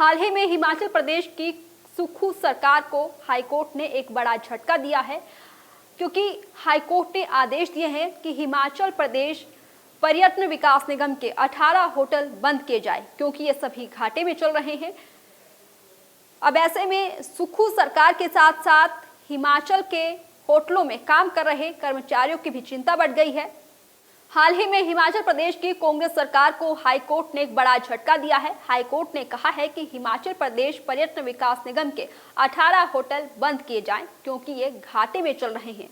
हाल ही में हिमाचल प्रदेश की सुक्खू सरकार को हाईकोर्ट ने एक बड़ा झटका दिया है, क्योंकि हाईकोर्ट ने आदेश दिए हैं कि हिमाचल प्रदेश पर्यटन विकास निगम के 18 होटल बंद किए जाए, क्योंकि ये सभी घाटे में चल रहे हैं। अब ऐसे में सुक्खू सरकार के साथ साथ हिमाचल के होटलों में काम कर रहे कर्मचारियों की भी चिंता बढ़ गई है। हाल ही में हिमाचल प्रदेश की कांग्रेस सरकार को हाईकोर्ट ने एक बड़ा झटका दिया है। हाईकोर्ट ने कहा है कि हिमाचल प्रदेश पर्यटन विकास निगम के 18 होटल बंद किए जाएं, क्योंकि ये घाटे में चल रहे हैं।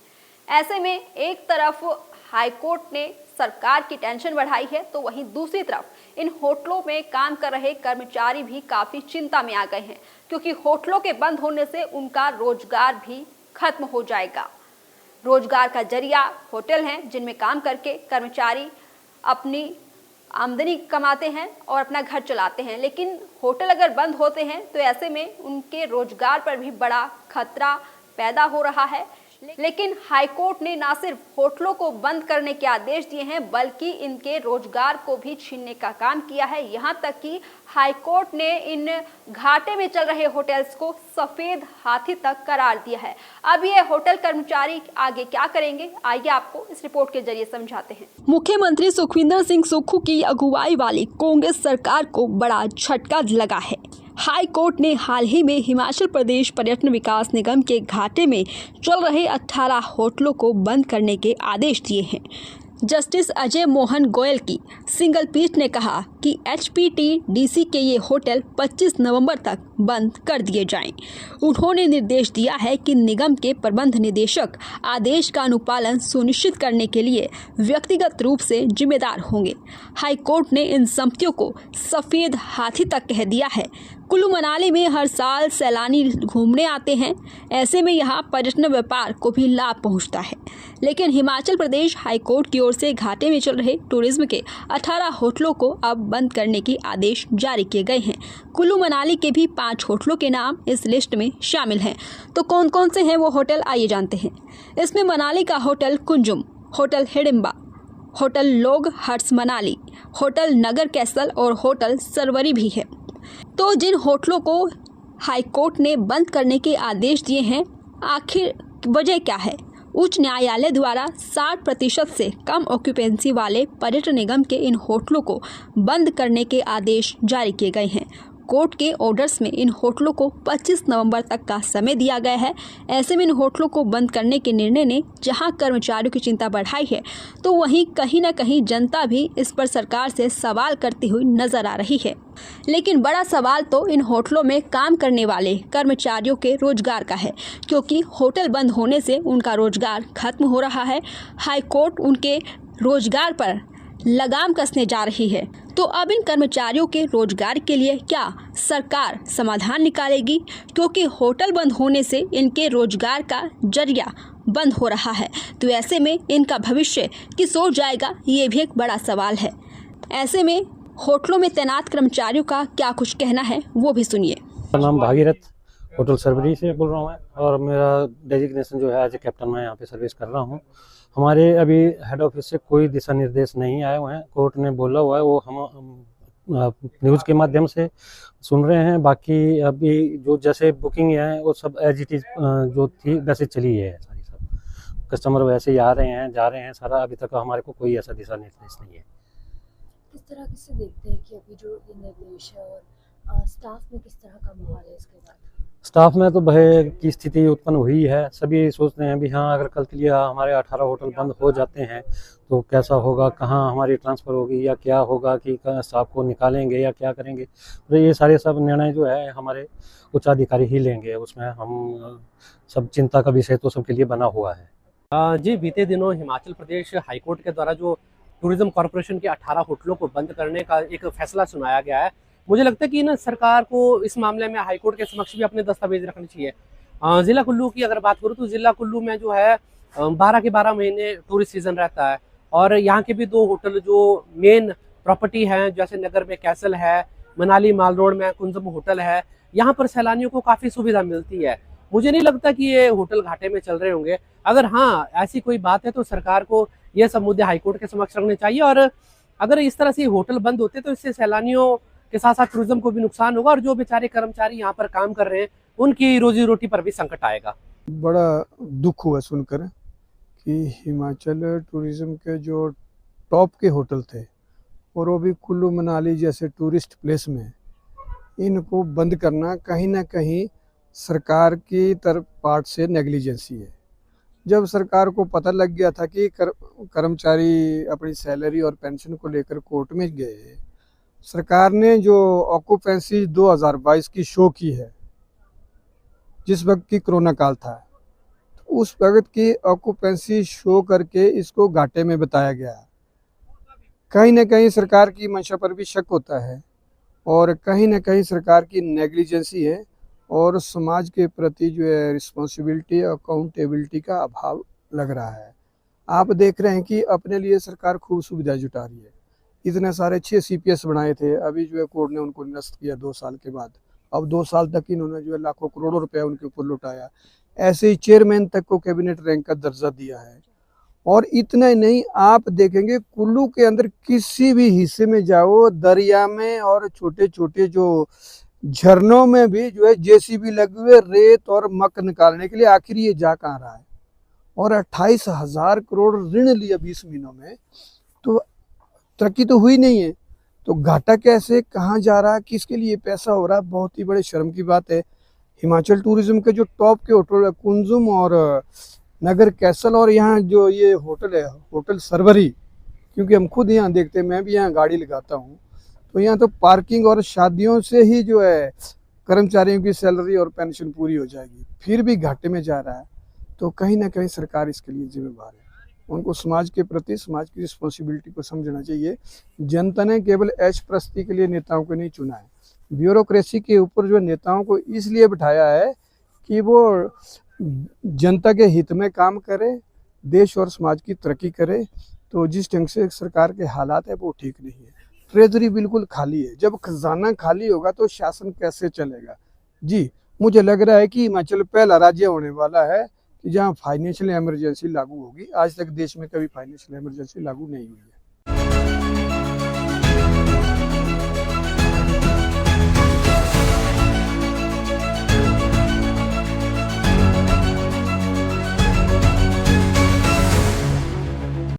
ऐसे में एक तरफ हाईकोर्ट ने सरकार की टेंशन बढ़ाई है, तो वहीं दूसरी तरफ इन होटलों में काम कर रहे कर्मचारी भी काफी चिंता में आ गए हैं, क्योंकि होटलों के बंद होने से उनका रोजगार भी खत्म हो जाएगा। रोजगार का जरिया होटल हैं, जिनमें काम करके कर्मचारी अपनी आमदनी कमाते हैं और अपना घर चलाते हैं। लेकिन होटल अगर बंद होते हैं तो ऐसे में उनके रोजगार पर भी बड़ा खतरा पैदा हो रहा है। लेकिन हाईकोर्ट ने न सिर्फ होटलों को बंद करने के आदेश दिए हैं, बल्कि इनके रोजगार को भी छीनने का काम किया है। यहां तक कि हाईकोर्ट ने इन घाटे में चल रहे होटल्स को सफेद हाथी तक करार दिया है। अब ये होटल कर्मचारी आगे क्या करेंगे, आइए आपको इस रिपोर्ट के जरिए समझाते हैं। मुख्यमंत्री सुखविंदर सिंह सुक्खू की अगुवाई वाली कांग्रेस सरकार को बड़ा झटका लगा है। हाई कोर्ट ने हाल ही में हिमाचल प्रदेश पर्यटन विकास निगम के घाटे में चल रहे 18 होटलों को बंद करने के आदेश दिए हैं। जस्टिस अजय मोहन गोयल की सिंगल पीठ ने कहा कि HPTDC के ये होटल 25 नवंबर तक बंद कर दिए जाएं। उन्होंने निर्देश दिया है कि निगम के प्रबंध निदेशक आदेश का अनुपालन सुनिश्चित करने के लिए व्यक्तिगत रूप से जिम्मेदार होंगे। हाईकोर्ट ने इन संपत्तियों को सफेद हाथी तक कह दिया है। कुल्लू मनाली में हर साल सैलानी घूमने आते हैं, ऐसे में यहाँ पर्यटन व्यापार को भी लाभ पहुँचता है। लेकिन हिमाचल प्रदेश हाईकोर्ट की ओर से घाटे में चल रहे टूरिज्म के 18 होटलों को अब बंद करने के आदेश जारी किए गए हैं। कुल्लू मनाली के भी 5 होटलों के नाम इस लिस्ट में शामिल हैं। तो कौन कौन से हैं वो होटल, आइए जानते हैं। इसमें मनाली का hotel Kunzum, hotel Hidimba, hotel लोग हट्स मनाली, होटल नगर कैसल और होटल सरवरी भी है। तो जिन होटलों को हाईकोर्ट ने बंद करने के आदेश दिए हैं, आखिर वजह क्या है? उच्च न्यायालय द्वारा 60% से कम ऑक्यूपेंसी वाले पर्यटन निगम के इन होटलों को बंद करने के आदेश जारी किए गए हैं। कोर्ट के ऑर्डर्स में इन होटलों को 25 नवंबर तक का समय दिया गया है। ऐसे में इन होटलों को बंद करने के निर्णय ने जहां कर्मचारियों की चिंता बढ़ाई है, तो वहीं कहीं न कहीं जनता भी इस पर सरकार से सवाल करती हुई नजर आ रही है। लेकिन बड़ा सवाल तो इन होटलों में काम करने वाले कर्मचारियों के रोजगार का है, क्योंकि होटल बंद होने से उनका रोजगार खत्म हो रहा है। हाईकोर्ट उनके रोजगार पर लगाम कसने जा रही है। तो अब इन कर्मचारियों के रोजगार के लिए क्या सरकार समाधान निकालेगी? क्योंकि होटल बंद होने से इनके रोजगार का जरिया बंद हो रहा है, तो ऐसे में इनका भविष्य किस ओर जाएगा, ये भी एक बड़ा सवाल है। ऐसे में होटलों में तैनात कर्मचारियों का क्या कुछ कहना है, वो भी सुनिए। मेरा नाम भागीरथ, होटल सरवरी से बोल रहा हूँ मैं, और मेरा डेजिग्नेशन जो है एज ए कैप्टन मैं यहाँ पे सर्विस कर रहा हूँ। हमारे अभी हेड ऑफिस से कोई दिशा निर्देश नहीं आए हुए हैं। कोर्ट ने बोला हुआ है, वो हम न्यूज़ के माध्यम से सुन रहे हैं। बाकी अभी जो जैसे बुकिंग है वो सब एज इट इज जो थी वैसे चली है सारी। सब कस्टमर वैसे ही आ रहे हैं, जा रहे हैं सारा। अभी तक हमारे को कोई ऐसा दिशा निर्देश नहीं है। किस तरह से देखते हैं कि अभी जो ये निर्देश है और स्टाफ में किस तरह का माहौल है इसके बाद? स्टाफ में तो भय की स्थिति उत्पन्न हुई है। सभी सोचते हैं भी हाँ, अगर कल के लिए हमारे 18 होटल बंद हो जाते हैं तो कैसा होगा, कहाँ हमारी ट्रांसफ़र होगी या क्या होगा, कि स्टाफ को निकालेंगे या क्या करेंगे। तो ये सारे सब निर्णय जो है हमारे उच्चाधिकारी ही लेंगे। उसमें हम सब चिंता का विषय तो सबके लिए बना हुआ है। जी, बीते दिनों हिमाचल प्रदेश हाईकोर्ट के द्वारा जो टूरिज्म कॉरपोरेशन के 18 होटलों को बंद करने का एक फैसला सुनाया गया है, मुझे लगता है कि ना सरकार को इस मामले में हाईकोर्ट के समक्ष भी अपने दस्तावेज रखने चाहिए। ज़िला कुल्लू की अगर बात करूँ तो ज़िला कुल्लू में जो है 12 के 12 महीने टूरिस्ट सीजन रहता है, और यहाँ के भी 2 होटल जो मेन प्रॉपर्टी हैं, जैसे नगर में कैसल है, मनाली माल रोड में कुंजम होटल है, यहाँ पर सैलानियों को काफ़ी सुविधा मिलती है। मुझे नहीं लगता कि ये होटल घाटे में चल रहे होंगे। अगर हाँ ऐसी कोई बात है तो सरकार को ये सब मुद्दे हाईकोर्ट के समक्ष रखने चाहिए, और अगर इस तरह से होटल बंद होते तो इससे सैलानियों के साथ साथ टूरिज्म को भी नुकसान होगा और जो बेचारे कर्मचारी यहाँ पर काम कर रहे हैं उनकी रोजी रोटी पर भी संकट आएगा। बड़ा दुख हुआ सुनकर कि हिमाचल टूरिज्म के जो टॉप के होटल थे और वो भी कुल्लू मनाली जैसे टूरिस्ट प्लेस में, इनको बंद करना कहीं ना कहीं सरकार की तरफ पार्ट से नेग्लिजेंसी है। जब सरकार को पता लग गया था कि कर्मचारी अपनी सैलरी और पेंशन को लेकर कोर्ट में गए, सरकार ने जो ऑक्यूपेंसी 2022 की शो की है, जिस वक्त की कोरोना काल था, तो उस वक्त की ऑक्यूपेंसी शो करके इसको घाटे में बताया गया। कहीं ना कहीं सरकार की मंशा पर भी शक होता है और कहीं ना कहीं सरकार की नेग्लिजेंसी है और समाज के प्रति जो है रिस्पॉन्सिबिलिटी अकाउंटेबिलिटी का अभाव लग रहा है। आप देख रहे हैं कि अपने लिए सरकार खूब सुविधा जुटा रही है। इतने सारे 6 CPS बनाए थे, अभी जो है कोर्ट ने उनको निरस्त किया 2 साल के बाद। अब 2 साल तक इन्होंने जो है लाखों करोड़ों रुपया उनके ऊपर लुटाया। ऐसे ही चेयरमैन तक को कैबिनेट रैंक का दर्जा दिया है। और इतना ही नहीं, आप देखेंगे कुल्लू के अंदर किसी भी हिस्से में जाओ, दरिया में और छोटे छोटे जो झरनों में भी जो है JCB लगे हुए रेत और मक निकालने के लिए। आखिर ये जा कहाँ रहा है? और 28,000 करोड़ ऋण लिया 20 महीनों में, तो तरक्की तो हुई नहीं है। तो घाटा कैसे, कहाँ जा रहा है, किसके लिए पैसा हो रहा है? बहुत ही बड़े शर्म की बात है। हिमाचल टूरिज्म के जो टॉप के होटल है कुंजुम और नगर कैसल, और यहाँ जो ये होटल है होटल सरवरी, क्योंकि हम खुद यहाँ देखते हैं, मैं भी यहाँ गाड़ी लगाता हूँ, तो यहाँ तो पार्किंग और शादियों से ही जो है कर्मचारियों की सैलरी और पेंशन पूरी हो जाएगी, फिर भी घाटे में जा रहा है। तो कहीं ना कहीं सरकार इसके लिए जिम्मेदार है। उनको समाज के प्रति समाज की रिस्पॉन्सिबिलिटी को समझना चाहिए। जनता ने केवल ऐश प्रस्ती के लिए नेताओं को नहीं चुना है। ब्यूरोक्रेसी के ऊपर जो नेताओं को इसलिए बिठाया है कि वो जनता के हित में काम करे, देश और समाज की तरक्की करे। तो जिस ढंग से सरकार के हालात है वो ठीक नहीं है। ट्रेजरी बिल्कुल खाली है। जब खजाना खाली होगा तो शासन कैसे चलेगा? जी, मुझे लग रहा है कि हिमाचल पहला राज्य होने वाला है कि जहाँ फाइनेंशियल इमरजेंसी लागू होगी। आज तक देश में कभी फाइनेंशियल इमरजेंसी लागू नहीं हुई है।